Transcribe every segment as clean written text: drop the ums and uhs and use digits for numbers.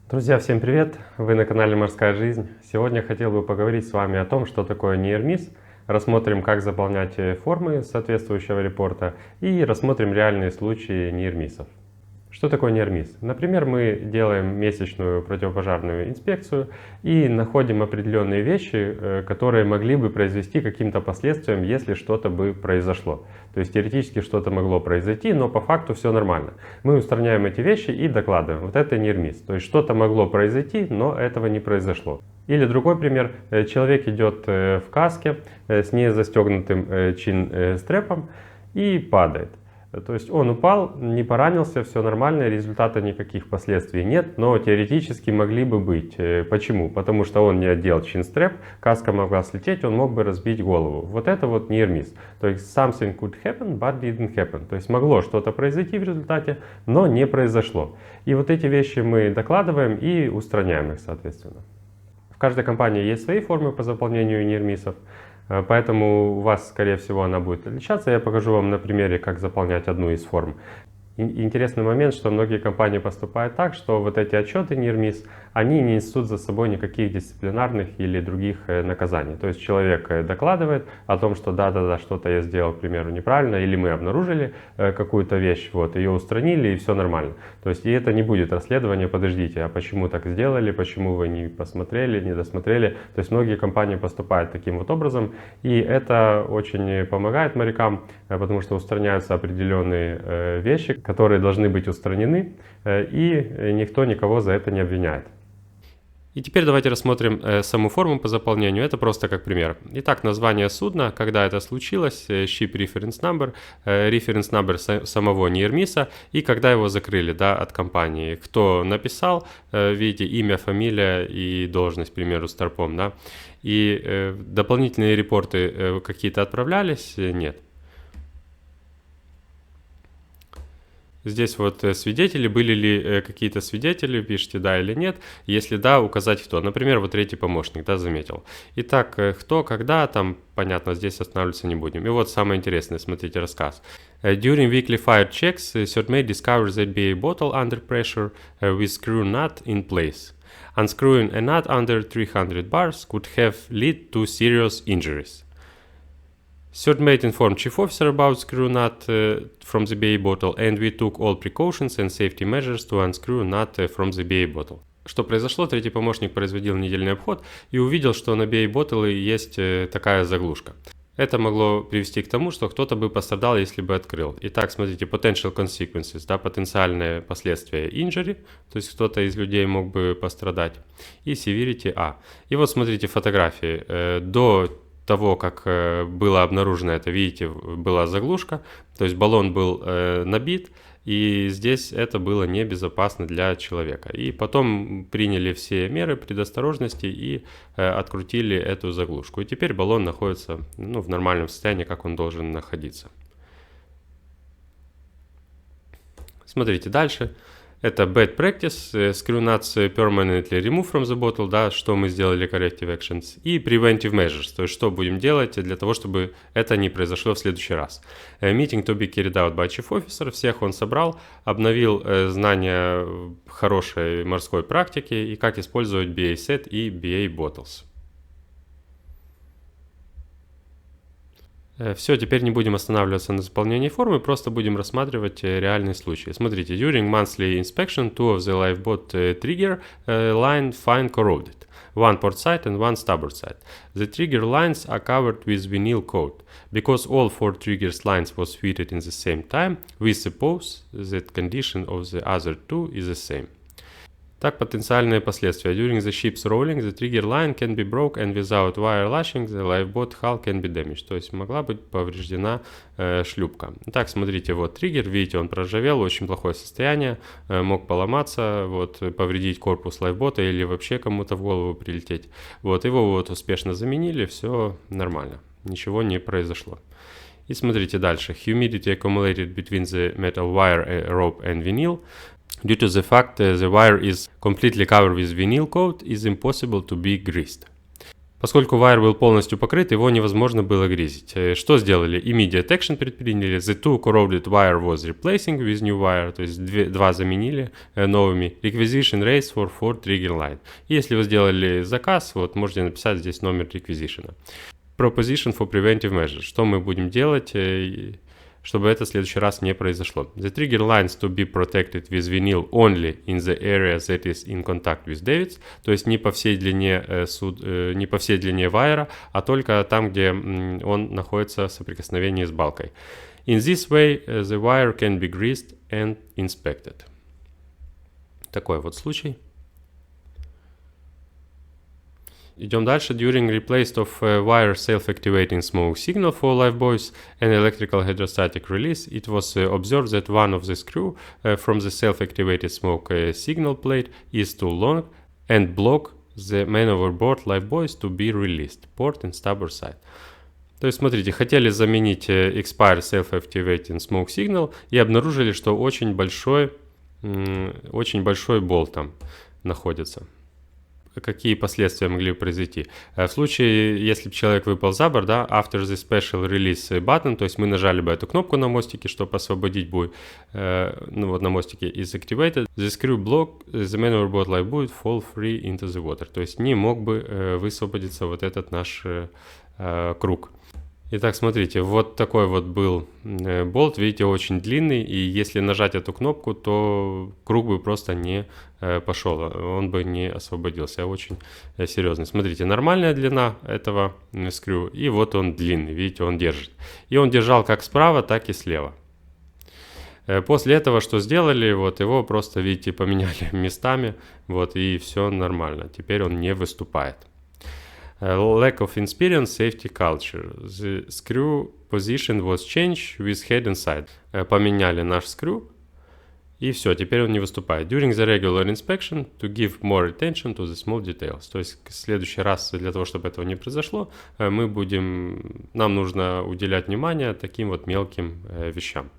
Друзья, всем привет! Вы на канале Морская жизнь. Сегодня хотел бы поговорить с вами о том, что такое Near Miss. Рассмотрим, как заполнять формы соответствующего репорта и рассмотрим реальные случаи Near Miss'ов. Что такое Near Miss? Например, мы делаем месячную противопожарную инспекцию и находим определенные вещи, которые могли бы произвести каким-то последствиям, если что-то бы произошло. То есть теоретически что-то могло произойти, но по факту все нормально. Мы устраняем эти вещи и докладываем. Вот это Near Miss. То есть что-то могло произойти, но этого не произошло. Или другой пример. Человек идет в каске с не застегнутым чин-стрепом и падает. То есть он упал, не поранился, все нормально, результата никаких последствий нет, но теоретически могли бы быть. Почему? Потому что он не одел чин-стрэп, каска могла слететь, он мог бы разбить голову. Вот это вот near miss. То есть something could happen, but didn't happen. То есть могло что-то произойти в результате, но не произошло. И вот эти вещи мы докладываем и устраняем их, соответственно. В каждой компании есть свои формы по заполнению near miss'ов. Поэтому у вас, скорее всего, она будет отличаться. Я покажу вам на примере, как заполнять одну из форм. Интересный момент, что многие компании поступают так, что вот эти отчеты Near Miss, они не несут за собой никаких дисциплинарных или других наказаний. То есть человек докладывает о том, что да, что-то я сделал, к примеру, неправильно, или мы обнаружили какую-то вещь, вот, ее устранили, и все нормально. То есть и это не будет расследование, подождите, а почему так сделали, почему вы не посмотрели, не досмотрели. То есть многие компании поступают таким вот образом, и это очень помогает морякам, потому что устраняются определенные вещи, которые должны быть устранены, и никто никого за это не обвиняет. И теперь давайте рассмотрим саму форму по заполнению. Это просто как пример. Итак, название судна, когда это случилось, Ship Reference Number самого Near Miss и когда его закрыли, да, от компании. Кто написал, видите, имя, фамилия и должность, к примеру, старпом, да. И дополнительные репорты какие-то отправлялись? Нет. Здесь вот свидетели, были ли какие-то свидетели, пишите да или нет. Если да, указать кто. Например, вот третий помощник, да, заметил. Итак, кто, когда, там, понятно, здесь останавливаться не будем. И вот самое интересное, смотрите, рассказ. During weekly fire checks, CertMate discovers that BA bottle under pressure with screw nut in place. Unscrewing a nut under 300 bars could have led to serious injuries. CertMate informed chief officer about screw nut from the BA bottle, and we took all precautions and safety measures to unscrew nut from the BA bottle. Что произошло? Третий помощник производил недельный обход и увидел, что на BA bottle есть такая заглушка. Это могло привести к тому, что кто-то бы пострадал, если бы открыл. Итак, смотрите, potential consequences, да, потенциальные последствия injury, то есть кто-то из людей мог бы пострадать, и severity A. И вот смотрите фотографии. До того, как было обнаружено это, видите, была заглушка, то есть баллон был набит, и здесь это было небезопасно для человека. И потом приняли все меры предосторожности и открутили эту заглушку. И теперь баллон находится, ну, в нормальном состоянии, как он должен находиться. Смотрите дальше. Это bad practice, screw nuts permanently remove from the bottle, да, что мы сделали corrective actions, и preventive measures, то есть что будем делать для того, чтобы это не произошло в следующий раз. Meeting to be carried out by chief officer, всех он собрал, обновил знания хорошей морской практики и как использовать BA set и BA bottles. Все, теперь не будем останавливаться на заполнении формы, просто будем рассматривать реальные случаи. Смотрите, during monthly inspection, two of the lifeboat trigger line find corroded. One port side and one starboard side. The trigger lines are covered with vinyl coat. Because all four triggers lines was fitted in the same time, we suppose that condition of the other two is the same. Так, потенциальные последствия. During the ship's rolling, the trigger line can be broke and without wire lashing, the lifeboat hull can be damaged. То есть могла быть повреждена шлюпка. Так, смотрите, вот триггер, видите, он проржавел, очень плохое состояние, мог поломаться, вот, повредить корпус лайфбота или вообще кому-то в голову прилететь. Вот, его вот успешно заменили, все нормально, ничего не произошло. И смотрите дальше. Humidity accumulated between the metal wire, rope and vinyl. Due to the fact the wire is completely covered with vinyl coat, is impossible to be greased. Поскольку wire был полностью покрыт, его невозможно было гризить. Что сделали? Immediate action предприняли. The two corroded wire was replacing with new wire. То есть два заменили новыми. Requisition raised for trigger line. И если вы сделали заказ, вот можете написать здесь номер requisition. Proposition for preventive measures. Что мы будем делать, чтобы это в следующий раз не произошло. The trigger lines to be protected with vinyl only in the area that is in contact with davits. То есть не по всей длине вайера, а только там, где он находится в соприкосновении с балкой. In this way, the wire can be greased and inspected. Такой вот случай. Идем дальше. During replacement of wire self-activating smoke signal for Lifebuoys and electrical hydrostatic release, it was observed that one of the screw from the self-activated smoke signal plate is too long and block the main overboard Lifebuoys to be released, port and starboard side. То есть, смотрите, хотели заменить expire self-activating smoke signal и обнаружили, что очень большой болт там находится. Какие последствия могли произойти? В случае, если бы человек выпал за борт, да, after the special release button, то есть мы нажали бы эту кнопку на мостике, чтобы освободить буй, на мостике is activated, the screw block, the main overboard life buoy fall free into the water, то есть не мог бы высвободиться вот этот наш круг. Итак, смотрите, вот такой вот был болт, видите, очень длинный, и если нажать эту кнопку, то круг бы просто не пошел, он бы не освободился, очень серьезный. Смотрите, нормальная длина этого скрю, и вот он длинный, видите, он держит. И он держал как справа, так и слева. После этого что сделали, вот его просто, видите, поменяли местами, вот, и все нормально, теперь он не выступает. Lack of experience, safety culture. The screw position was changed with head and side. Поменяли наш скрю, и все, теперь он не выступает. During the regular inspection, to give more attention to the small details. То есть в следующий раз, для того, чтобы этого не произошло, нам нужно уделять внимание таким вот мелким вещам.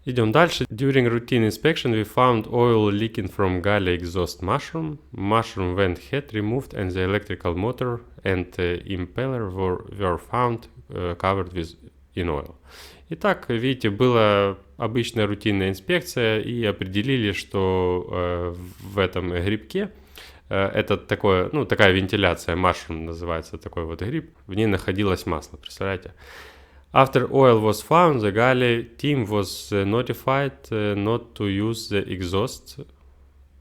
Идем дальше. During routine inspection we found oil leaking from galley exhaust mushroom. Mushroom vent head removed and the electrical motor and impeller were found covered in oil. Итак, видите, была обычная рутинная инспекция и определили, что в этом грибке это такая вентиляция, mushroom называется такой вот гриб, в ней находилось масло, представляете? After oil was found, the galley team was notified not to use the exhaust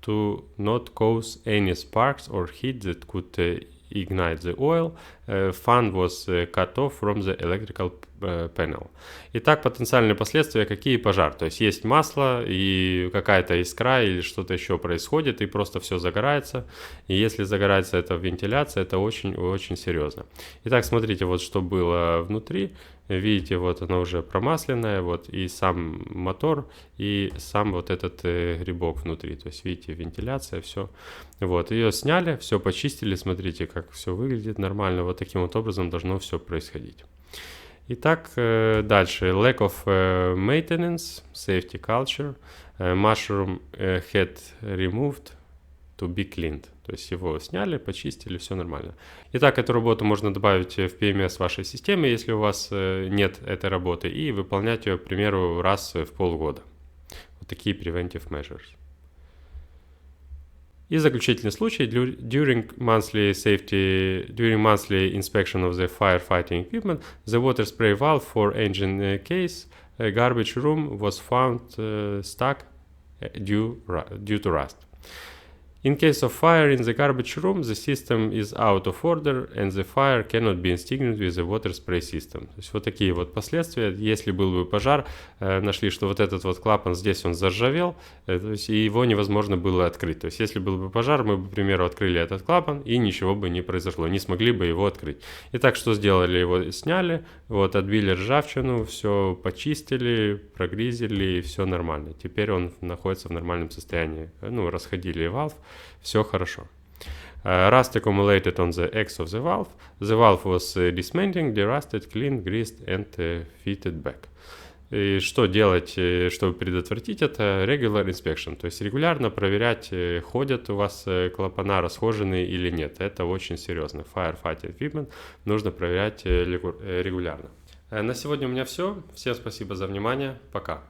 to not cause any sparks or heat that could ignite the oil. Fan was cut off from the electrical panel. Итак, потенциальные последствия какие? Пожар. То есть есть масло и какая-то искра или что-то еще происходит, и просто все загорается. И если загорается эта вентиляция, это очень-очень серьезно. Итак, смотрите, вот что было внутри. Видите, вот она уже промасленная, вот и сам мотор, и сам вот этот грибок внутри. То есть, видите, вентиляция, все. Вот, ее сняли, все почистили, смотрите, как все выглядит нормально. Вот таким вот образом должно все происходить. Итак, дальше. Lack of maintenance, safety culture, mushroom head removed to be cleaned. То есть его сняли, почистили, все нормально. Итак, эту работу можно добавить в PMS вашей системе, если у вас нет этой работы, и выполнять ее, к примеру, раз в полгода. Вот такие preventive measures. И заключительный случай. During monthly inspection of the firefighting equipment, the water spray valve for engine case garbage room was found stuck due to rust. In case of fire in the garbage room, the system is out of order and the fire cannot be extinguished with the water spray system. То есть вот такие вот последствия. Если был бы пожар, нашли, что вот этот вот клапан здесь он заржавел, то есть и его невозможно было открыть. То есть если был бы пожар, мы бы, к примеру, открыли этот клапан и ничего бы не произошло, не смогли бы его открыть. Итак, что сделали? Его сняли, вот отбили ржавчину, все почистили, прогризили, и все нормально. Теперь он находится в нормальном состоянии. Расходили valve. Все хорошо. Rust accumulated on the X of the valve. The valve was dismantling, derusted, cleaned, greased and fitted back. И что делать, чтобы предотвратить это? Regular inspection, то есть регулярно проверять, ходят у вас клапана расхоженные или нет. Это очень серьезно. Firefighting equipment нужно проверять регулярно. На сегодня у меня все. Всем спасибо за внимание. Пока.